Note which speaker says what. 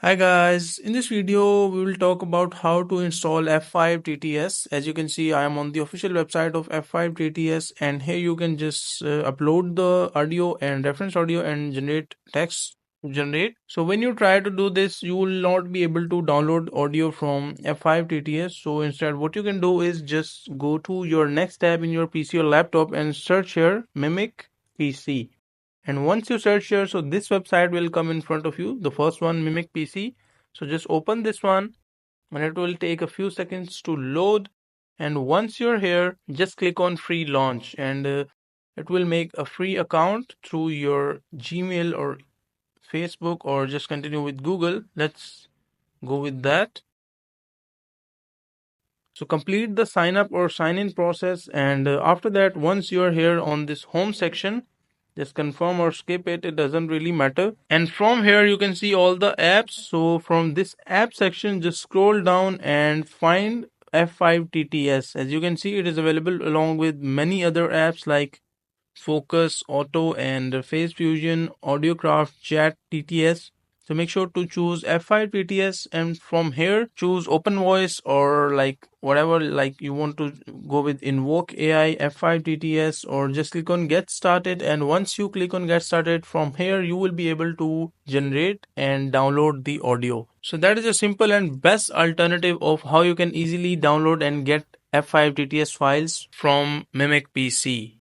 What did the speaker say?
Speaker 1: Hi guys, in this video we will talk about how to install F5-TTS. As you can see, I am on the official website of F5-TTS, and here you can just upload the audio and reference audio and generate text to generate. So when you try to do this, you will not be able to download audio from F5-TTS. So instead what you can do is just go to your next tab in your PC or laptop and search here Mimic PC. And once you search here, so this website will come in front of you. The first one, Mimic PC. So just open this one and it will take a few seconds to load. And once you're here, just click on free launch and it will make a free account through your Gmail or Facebook, or just continue with Google. Let's go with that. So complete the sign up or sign in process, and after that, once you're here on this home section, just confirm or skip it, it doesn't really matter. And from here you can see all the apps. So from this app section, just scroll down and find F5-TTS. As you can see, it is available along with many other apps like Focus, Auto, and Phase Fusion, Audiocraft, Chat, TTS. So make sure to choose F5-TTS, and from here choose Open Voice or like whatever like you want to go with, Invoke AI, F5-TTS, or just click on Get Started. And once you click on Get Started, from here you will be able to generate and download the audio. So that is a simple and best alternative of how you can easily download and get F5-TTS files from Mimic PC.